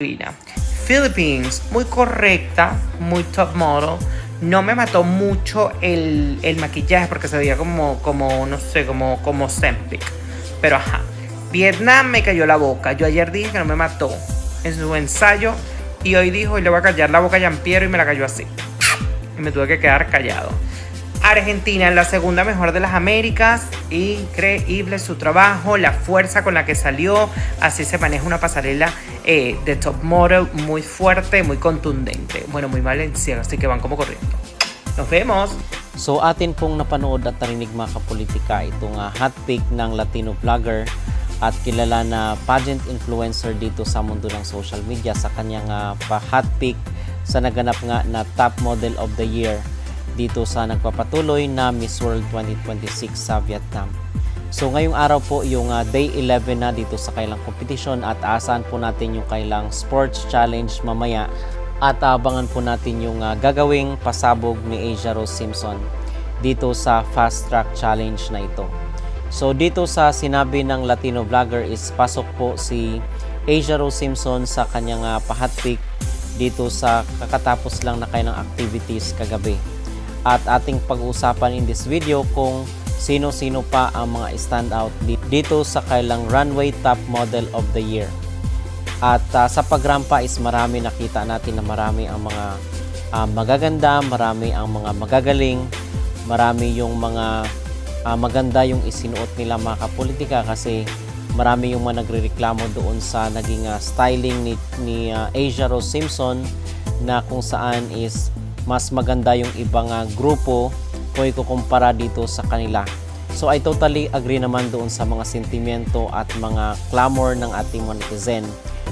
Philippines, muy correcta, muy top model. No me mató mucho el maquillaje porque se veía como no sé, como Zempic. Pero ajá. Vietnam me cayó la boca. Yo ayer dije que no me mató en su ensayo. Y hoy dijo, y le voy a callar la boca a Jean-Pierre y me la cayó así. Y me tuve que quedar callado. Argentina en la segunda mejor de las Américas. Increíble su trabajo, la fuerza con la que salió. Así se maneja una pasarela de top model muy fuerte, muy contundente. Bueno, muy valenciano, así que van como corriendo. Nos vemos! So atin pong napanood at narinig mga kapolitika itong hot pick ng Latino vlogger at kilala na pageant influencer dito sa mundo ng social media sa kanyang pa-hot pick sa naganap nga na top model of the year dito sa nagpapatuloy na Miss World 2026 sa Vietnam. So ngayong araw po yung day 11 na dito sa kailang competition at asahan po natin yung kailang sports challenge mamaya at abangan po natin yung gagawing pasabog ni Asia Rose Simpson dito sa fast track challenge na ito. So dito sa sinabi ng Latino vlogger is pasok po si Asia Rose Simpson sa kanyang pa-hot pick dito sa kakatapos lang na kailang activities kagabi. At ating pag-uusapan in this video kung sino-sino pa ang mga standout dito sa kailang runway top model of the year. At sa pagrampa is marami nakita natin na marami ang mga magaganda, marami ang mga magagaling, marami yung mga maganda yung isinuot nila mga kapolitika kasi marami yung mga nagrereklamo doon sa naging styling ni Asia Rose Simpson na kung saan is mas maganda yung ibang grupo kung ikukumpara dito sa kanila. So I totally agree naman doon sa mga sentimiento at mga clamor ng ating mga netizen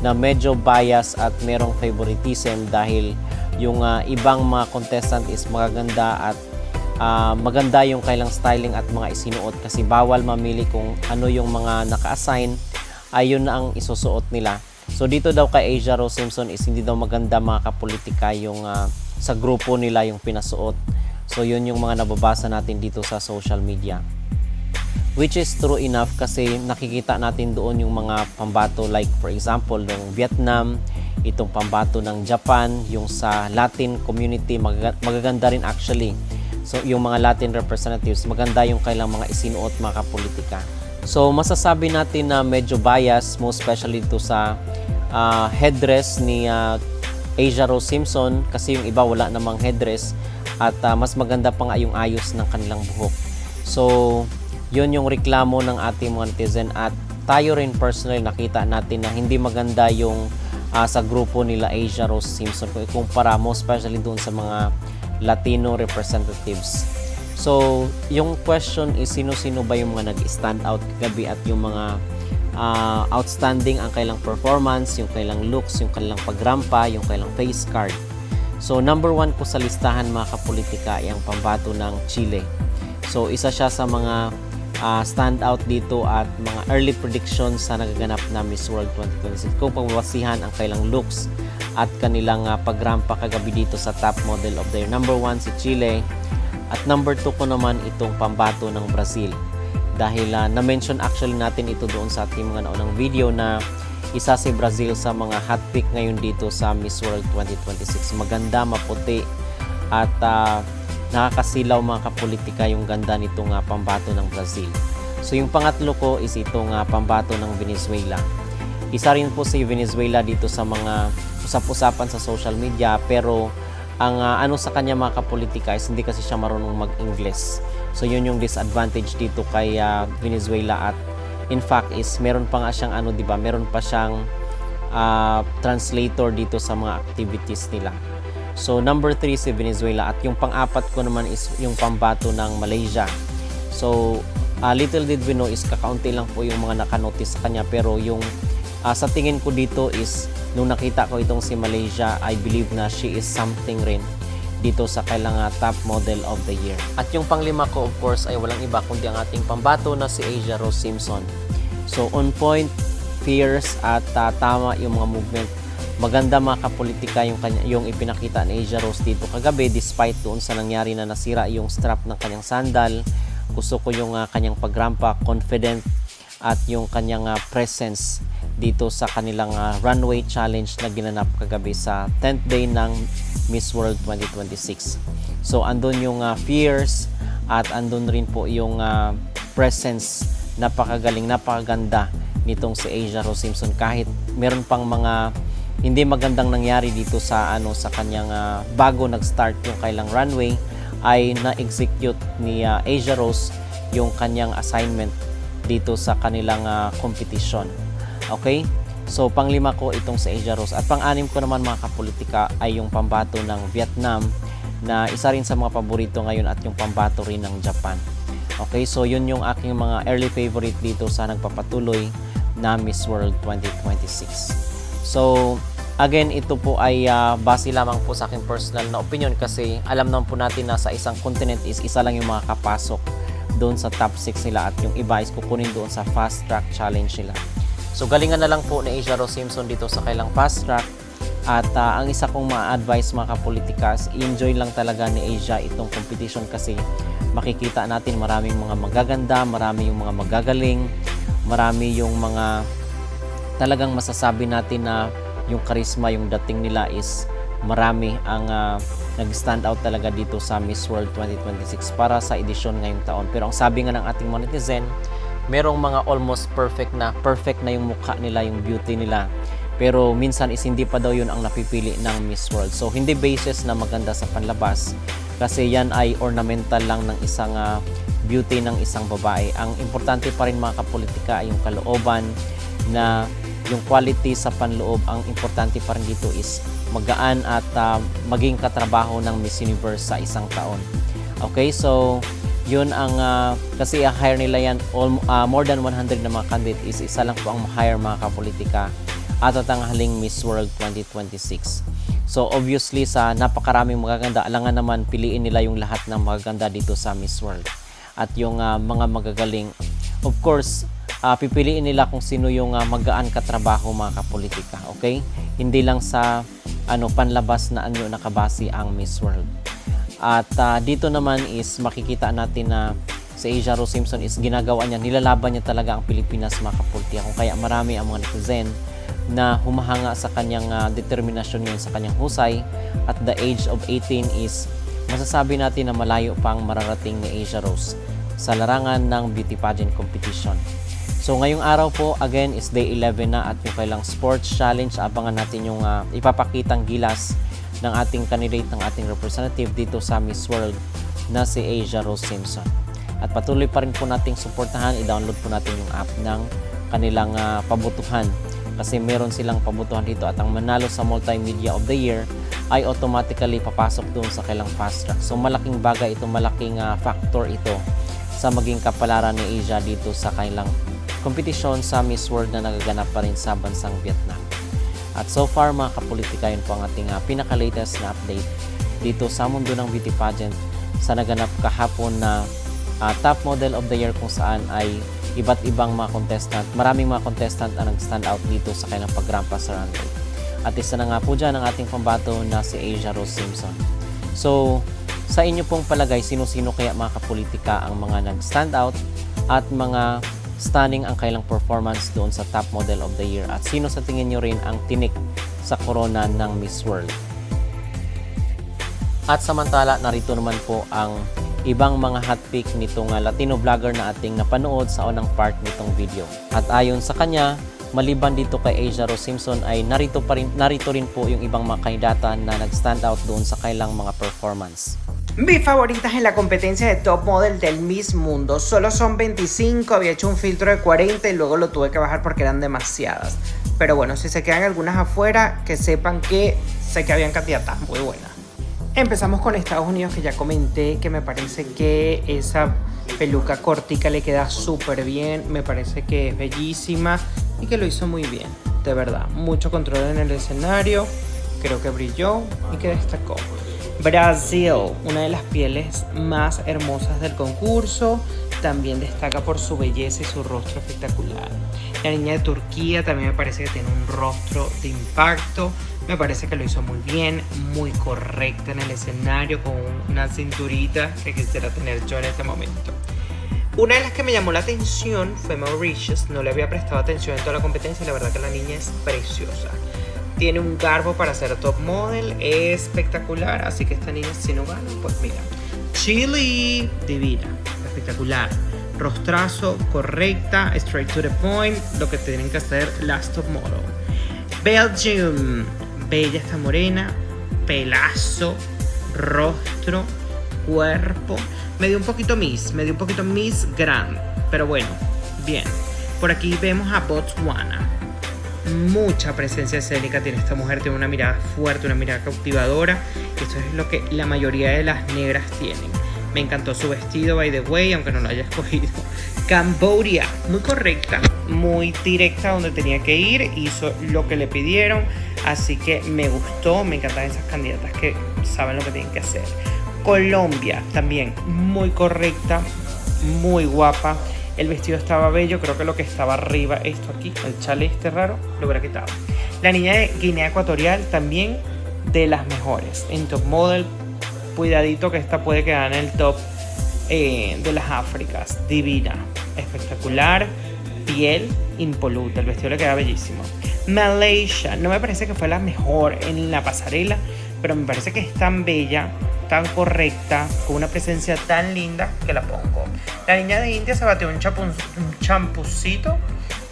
na medyo bias at merong favoritism dahil yung ibang mga contestant is magaganda at maganda yung kailang styling at mga isinuot kasi bawal mamili kung ano yung mga naka-assign ayun na ang isusuot nila. So dito daw kay Asia Rose Simpson is hindi daw maganda mga kapolitika yung sa grupo nila yung pinasuot. So yun yung mga nababasa natin dito sa social media. Which is true enough kasi nakikita natin doon yung mga pambato like for example ng Vietnam, itong pambato ng Japan, yung sa Latin community magaganda rin actually. So yung mga Latin representatives maganda yung kailang mga isinuot mga kapolitika. So masasabi natin na medyo bias most especially dito sa headdress ni Asia Rose Simpson kasi yung iba wala namang headdress at mas maganda pa nga yung ayos ng kanilang buhok. So yun yung reklamo ng ating mga netizen at tayo rin personally nakita natin na hindi maganda yung sa grupo nila Asia Rose Simpson kung ikumpara mo especially doon sa mga Latino representatives. So yung question is sino-sino ba yung mga nag-stand out kagabi at yung mga outstanding ang kailang performance, yung kailang looks, yung kailang pagrampa, yung kailang face card. So number 1 ko sa listahan mga kapolitika ay ang pambato ng Chile. So isa siya sa mga standout dito at mga early predictions sa nagaganap na Miss World 2026 kung pagbabasihan ang kailang looks at kanilang pagrampa kagabi dito sa top model of the year. Number 1 si Chile at number 2 ko naman itong pambato ng Brazil. Dahil na-mention actually natin ito doon sa ating mga naunang video na isa si Brazil sa mga hot pick ngayon dito sa Miss World 2026. Maganda, maputi at nakakasilaw mga kapolitika yung ganda nitong pambato ng Brazil. So yung pangatlo ko is itong pambato ng Venezuela. Isa rin po si Venezuela dito sa mga usap-usapan sa social media pero ang ano sa kanya mga kapolitika is hindi kasi siya marunong mag-Ingles. So yun yung disadvantage dito kay Venezuela at in fact is meron pa nga siyang ano 'di ba? Meron pa siyang translator dito sa mga activities nila. So number 3 si Venezuela at yung pang-apat ko naman is yung pambato ng Malaysia. So little did we know is kakaunti lang po yung mga nakanotice sa kanya pero yung sa tingin ko dito is nung nakita ko itong si Malaysia, I believe na she is something rin dito sa kailang top model of the year. At yung panglima ko of course ay walang iba kundi ang ating pambato na si Asia Rose Simpson. So on point, fierce at tama yung mga movement. Maganda mga kapolitika yung ipinakita ni Asia Rose dito kagabi despite doon sa nangyari na nasira yung strap ng kanyang sandal. Gusto ko yung kanyang pagrampa, confident at yung kanyang presence dito sa kanilang runway challenge na ginanap kagabi sa 10th day ng Miss World 2026. So andun yung fears at andun rin po yung presence, napakagaling, napakaganda nitong si Asia Rose Simpson, kahit meron pang mga hindi magandang nangyari dito sa sa kanyang bago nag-start yung kailang runway, ay na-execute ni Asia Rose yung kanyang assignment dito sa kanilang competition. Okay? So panglima ko itong si Asia Rose, at pang-anim ko naman mga kapolitika ay yung pambato ng Vietnam, na isa rin sa mga paborito ngayon, at yung pambato rin ng Japan. Okay, so yun yung aking mga early favorite dito sa nagpapatuloy na Miss World 2026. So again, ito po ay base lamang po sa aking personal na opinion, kasi alam naman po natin na sa isang continent is isa lang yung mga kapasok doon sa top 6 nila, at yung iba is kukunin doon sa fast track challenge nila. So galingan na lang po ni Asia Rose Simpson dito sa kailang fast track. At ang isa kong ma-advise mga kapolitikas, enjoy lang talaga ni Asia itong competition, kasi makikita natin maraming mga magaganda, marami yung mga magagaling, marami yung mga talagang masasabi natin na yung charisma, yung dating nila is marami ang nag-stand out talaga dito sa Miss World 2026 para sa edisyon ngayong taon. Pero ang sabi nga ng ating mga netizen, merong mga almost perfect na yung mukha nila, yung beauty nila. Pero minsan is hindi pa daw yun ang napipili ng Miss World. So hindi basis na maganda sa panlabas, kasi yan ay ornamental lang ng isang beauty ng isang babae. Ang importante pa rin mga kapolitika ay yung kalooban, na yung quality sa panloob. Ang importante pa rin dito is magaan at maging katrabaho ng Miss Universe sa isang taon. Okay, so yun ang kasi hire nila yan more than 100 na mga candidate, is isa lang po ang hire mga kapolitika at tanghaling Miss World 2026. So obviously sa napakaraming magaganda, alangan naman piliin nila yung lahat ng magaganda dito sa Miss World. At yung mga magagaling, of course, pipiliin nila kung sino yung magaan katrabaho mga kapolitika. Okay? Hindi lang sa panlabas na anyo nakabase ang Miss World. At dito naman is makikita natin na si Asia Rose Simpson is ginagawa niya, nilalaban niya talaga ang Pilipinas mga kapolitika. Kung kaya marami ang mga netizen na humahanga sa kanyang determinasyon yun, sa kanyang husay. At the age of 18 is masasabi natin na malayo pang mararating ni Asia Rose sa larangan ng beauty pageant competition. So ngayong araw po, again, is day 11 na, at yung kailang sports challenge, abangan natin yung ipapakitang gilas ng ating candidate, ng ating representative dito sa Miss World na si Asia Rose Simpson. At patuloy pa rin po nating suportahan, i-download po natin yung app ng kanilang pabutuhan, kasi meron silang pabutuhan dito, at ang manalo sa Multimedia of the Year ay automatically papasok doon sa kailang fast track. So malaking bagay ito, malaking factor ito sa maging kapalaran ni Asia dito sa kailang kompetisyon sa Miss World na nagaganap pa rin sa bansang Vietnam. At so far mga kapolitika, yun po ang ating pinaka-latest na update dito sa mundo ng beauty pageant sa naganap kahapon na Top Model of the Year, kung saan ay iba't ibang mga contestant, maraming mga contestant ang nag-stand out dito sa kanilang pagrampa sa runway. At isa na nga po dyan ang ating pambato na si Asia Rose Simpson. So, sa inyo pong palagay, sino-sino kaya mga kapolitika ang mga nag-stand out at mga stunning ang kailang performance doon sa Top Model of the Year? At sino sa tingin nyo rin ang tinik sa corona ng Miss World? At samantala, narito naman po ang ibang mga hot pick nitong Latino vlogger na ating napanood sa unang part nitong video. At ayon sa kanya, maliban dito kay Asia Rose Simpson, ay narito rin po yung ibang mga kandidata na nag-stand out doon sa kailang mga performance. Mis favoritas en la competencia de Top Model del Miss Mundo solo son 25, había hecho un filtro de 40 y luego lo tuve que bajar porque eran demasiadas. Pero bueno, si se quedan algunas afuera, que sepan que sé que habían candidatas muy buenas. Empezamos con Estados Unidos, que ya comenté que me parece que esa peluca cortica le queda súper bien, me parece que es bellísima y que lo hizo muy bien, de verdad. Mucho control en el escenario, creo que brilló y que destacó. Brasil, una de las pieles más hermosas del concurso, también destaca por su belleza y su rostro espectacular. La niña de Turquía también me parece que tiene un rostro de impacto, me parece que lo hizo muy bien, muy correcta en el escenario, con una cinturita que quisiera tener yo en este momento. Una de las que me llamó la atención fue Mauritius. No le había prestado atención en toda la competencia. La verdad que la niña es preciosa. Tiene un garbo para ser top model. Es espectacular. Así que esta niña, si no gana, pues mira. Chile, divina, espectacular. Rostrazo, correcta, straight to the point. Lo que tienen que hacer las top model. Belgium, bella esta morena. Pelazo, rostro, cuerpo. Me dio un poquito Miss Grand, pero bueno, bien. Por aquí vemos a Botswana. Mucha presencia escénica tiene esta mujer, tiene una mirada fuerte, una mirada cautivadora. Esto es lo que la mayoría de las negras tienen. Me encantó su vestido, by the way, aunque no lo haya escogido. Cambodia, muy correcta, muy directa donde tenía que ir, hizo lo que le pidieron, así que me gustó, me encantan esas candidatas que saben lo que tienen que hacer. Colombia, también muy correcta, muy guapa. El vestido estaba bello, creo que lo que estaba arriba, esto aquí, el chale este raro, lo hubiera quitado. La niña de Guinea Ecuatorial, también de las mejores en top model. Cuidadito que esta puede quedar en el top de las Áfricas. Divina, espectacular, piel impoluta, el vestido le queda bellísimo. Malaysia, no me parece que fue la mejor en la pasarela, pero me parece que es tan bella, tan correcta, con una presencia tan linda que la pongo. La niña de India se batió un champucito,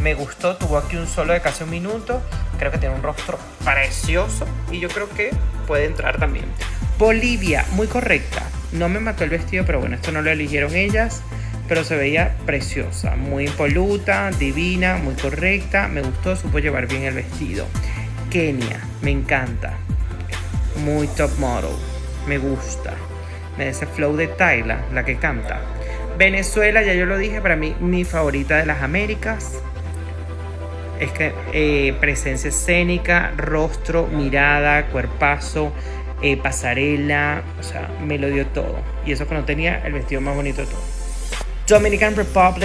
me gustó, tuvo aquí un solo de casi un minuto, creo que tiene un rostro precioso y yo creo que puede entrar también. Bolivia, muy correcta, no me mató el vestido, pero bueno, esto no lo eligieron ellas, pero se veía preciosa, muy impoluta, divina, muy correcta, me gustó, supo llevar bien el vestido. Kenia, me encanta, muy top model, me gusta, me da ese flow de Tyla, la que canta. Venezuela, ya yo lo dije, para mí mi favorita de las Américas. Es que presencia escénica, rostro, mirada, cuerpazo, pasarela, o sea, me lo dio todo. Y eso que no tenía el vestido más bonito de todo. Dominican Republic.